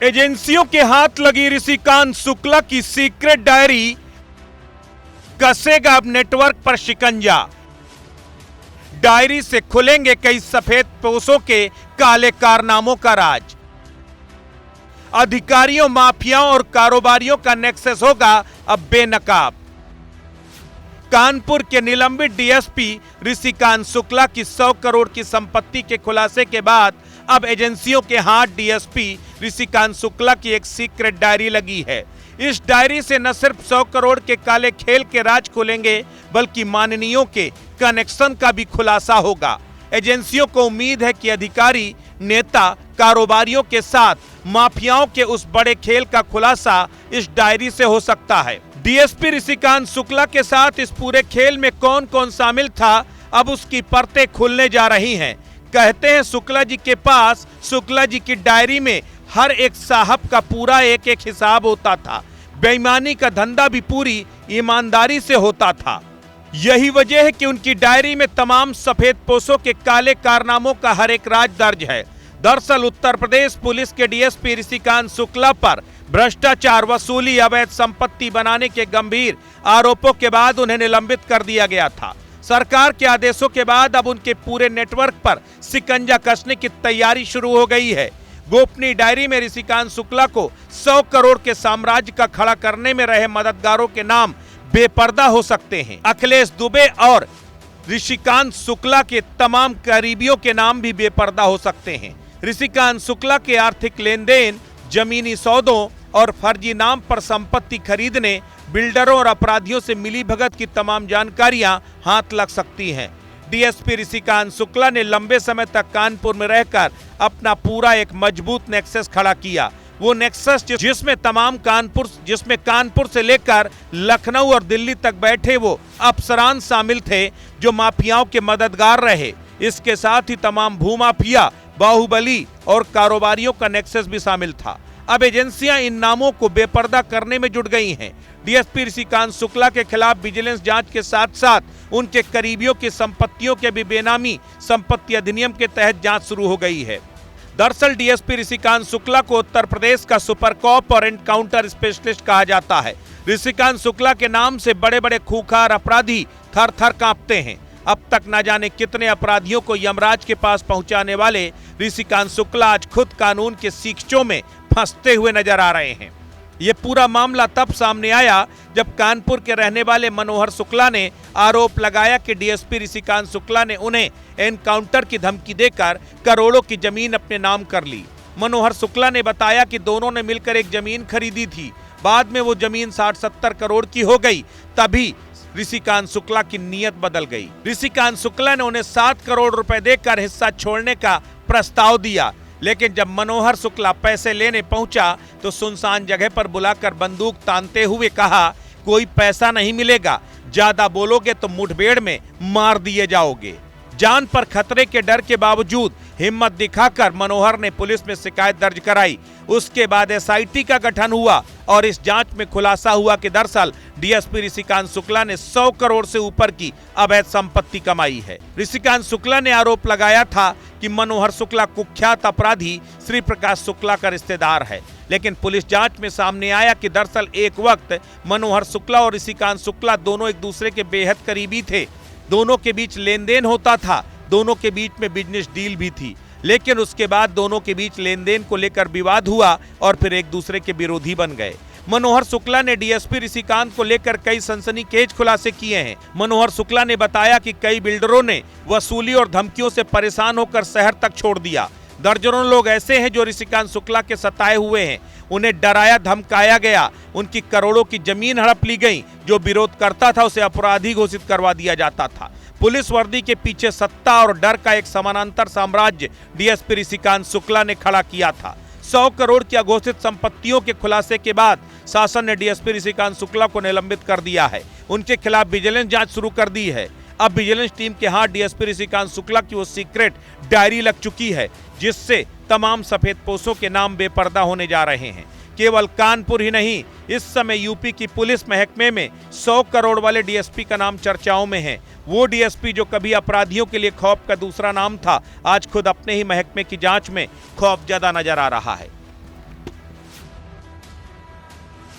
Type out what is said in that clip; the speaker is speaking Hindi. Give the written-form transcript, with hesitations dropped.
एजेंसियों के हाथ लगी ऋषिकांत शुक्ला की सीक्रेट डायरी, कसेगा अब नेटवर्क पर शिकंजा। डायरी से खुलेंगे कई सफेद पोशों के काले कारनामों का राज। अधिकारियों, माफियाओं और कारोबारियों का नेक्सस होगा अब बेनकाब। कानपुर के निलंबित डीएसपी ऋषिकांत शुक्ला की 100 करोड़ की संपत्ति के खुलासे के बाद अब एजेंसियों के हाथ डीएसपी ऋषिकांत शुक्ला की एक सीक्रेट डायरी लगी है। इस डायरी से न सिर्फ 100 करोड़ के काले खेल के राज खुलेंगे, बल्कि माननीयों के कनेक्शन का भी खुलासा होगा। एजेंसियों को उम्मीद है कि अधिकारी, नेता, कारोबारियों के साथ माफियाओं के उस बड़े खेल का खुलासा इस डायरी से हो सकता है। डीएसपी ऋषिकांत शुक्ला के साथ इस पूरे खेल में कौन कौन शामिल था, अब उसकी परतें खुलने जा रही हैं। कहते हैं शुक्ला जी के पास, शुक्ला जी की डायरी में हर एक साहब का पूरा एक एक हिसाब होता था। बेईमानी का धंधा भी पूरी ईमानदारी से होता था। यही वजह है कि उनकी डायरी में तमाम सफेद पोशों के काले कारनामों का हर एक राज दर्ज है। दरअसल उत्तर प्रदेश पुलिस के डीएसपी ऋषिकांत शुक्ला पर भ्रष्टाचार, वसूली, अवैध संपत्ति बनाने के गंभीर आरोपों के बाद उन्हें निलंबित कर दिया गया था। सरकार के आदेशों के बाद अब उनके पूरे नेटवर्क पर शिकंजा कसने की तैयारी शुरू हो गई है। गोपनीय डायरी में ऋषिकांत शुक्ला को 100 करोड़ के साम्राज्य का खड़ा करने में रहे मददगारों के नाम बेपर्दा हो सकते हैं। अखिलेश दुबे और ऋषिकांत शुक्ला के तमाम करीबियों के नाम भी बेपर्दा हो सकते हैं। ऋषिकांत शुक्ला के आर्थिक लेन देन, जमीनी सौदों और फर्जी नाम पर संपत्ति खरीदने, बिल्डरों और अपराधियों से मिली भगत की तमाम जानकारियां हाथ लग सकती हैं। डीएसपी ऋषिकांत शुक्ला ने लंबे समय तक कानपुर में रहकर अपना पूरा एक मजबूत नेक्सस खड़ा किया। वो नेक्सस जिसमें कानपुर से लेकर लखनऊ और दिल्ली तक बैठे वो अफसरान शामिल थे, जो माफियाओं के मददगार रहे। इसके साथ ही तमाम भूमाफिया, बाहुबली और कारोबारियों का नेक्सस भी शामिल था। अब एजेंसियां इन नामों को बेपर्दा करने में जुट गई हैं। डीएसपी ऋषिकांत शुक्ला के खिलाफ विजिलेंस जांच के साथ साथ उनके करीबियों की संपत्तियों के भी बेनामी संपत्ति अधिनियम के तहत जांच शुरू हो गई है। दरअसल डीएसपी ऋषिकांत शुक्ला को उत्तर प्रदेश का सुपर कॉप और एनकाउंटर स्पेशलिस्ट कहा जाता है। ऋषिकांत शुक्ला के नाम से बड़े बड़े खूंखार अपराधी थर थर कांपते हैं। अब तक न जाने कितने अपराधियों को यमराज के पास पहुंचाने वाले ऋषिकांत शुक्ला आज खुद कानून के सीखचों में फंसते हुए नजर आ रहे हैं। ये पूरा मामला तब सामने आया जब कानपुर के रहने वाले मनोहर शुक्ला ने आरोप लगाया कि डीएसपी ऋषिकांत शुक्ला ने उन्हें एनकाउंटर की धमकी देकर करोड़ों की जमीन अपने नाम कर ली। मनोहर शुक्ला ने बताया कि दोनों ने मिलकर एक जमीन खरीदी थी। बाद में वो जमीन 60-70 करोड़ की हो गई। तभी ऋषिकांत शुक्ला की नीयत बदल गई। ऋषिकांत शुक्ला ने उन्हें 7 करोड़ रुपए देकर हिस्सा छोड़ने का प्रस्ताव दिया, लेकिन जब मनोहर शुक्ला पैसे लेने पहुंचा तो सुनसान जगह पर बुलाकर बंदूक तानते हुए कहा, कोई पैसा नहीं मिलेगा, ज्यादा बोलोगे तो मुठभेड़ में मार दिए जाओगे। जान पर खतरे के डर के बावजूद हिम्मत दिखाकर मनोहर ने पुलिस में शिकायत दर्ज कराई। उसके बाद एसआईटी का गठन हुआ और इस जांच में खुलासा हुआ कि दरअसल डीएसपी ऋषिकांत शुक्ला ने 100 करोड़ से ऊपर की अवैध संपत्ति कमाई है। ऋषिकांत शुक्ला ने आरोप लगाया था कि मनोहर शुक्ला कुख्यात अपराधी श्री प्रकाश शुक्ला का रिश्तेदार है, लेकिन पुलिस जांच में सामने आया कि दरअसल एक वक्त मनोहर शुक्ला और ऋषिकांत शुक्ला दोनों एक दूसरे के बेहद करीबी थे। दोनों के बीच लेन देन होता था, दोनों के बीच में बिजनेस डील भी थी, लेकिन उसके बाद दोनों के बीच लेन देन को लेकर विवाद हुआ और फिर एक दूसरे के विरोधी बन गए। मनोहर शुक्ला ने डीएसपी ऋषिकांत को लेकर कई सनसनीखेज खुलासे किए हैं। मनोहर शुक्ला ने बताया कि कई बिल्डरों ने वसूली और धमकियों से परेशान होकर शहर तक छोड़ दिया। दर्जनों लोग ऐसे हैं जो ऋषिकांत शुक्ला के सताए हुए हैं। उन्हें डराया धमकाया गया, उनकी करोड़ों की जमीन हड़प ली गई। जो विरोध करता था उसे अपराधी घोषित करवा दिया जाता था। पुलिस वर्दी के पीछे सत्ता और डर का एक समानांतर साम्राज्य डीएसपी ऋषिकांत शुक्ला ने खड़ा किया था। 100 करोड़ की अघोषित संपत्तियों के खुलासे के बाद शासन ने डीएसपी ऋषिकांत शुक्ला को निलंबित कर दिया है। उनके खिलाफ विजिलेंस जांच शुरू कर दी है। अब विजिलेंस टीम के हाथ डीएसपी ऋषिकांत शुक्ला की वो सीक्रेट डायरी लग चुकी है, जिससे तमाम सफेद पोशों के नाम बेपर्दा होने जा रहे हैं। केवल कानपुर ही नहीं, इस समय यूपी की पुलिस महकमे में 100 करोड़ वाले डीएसपी का नाम चर्चाओं में है। वो डीएसपी जो कभी अपराधियों के लिए खौफ का दूसरा नाम था, आज खुद अपने ही महकमे की जांच में खौफजदा नजर आ रहा है।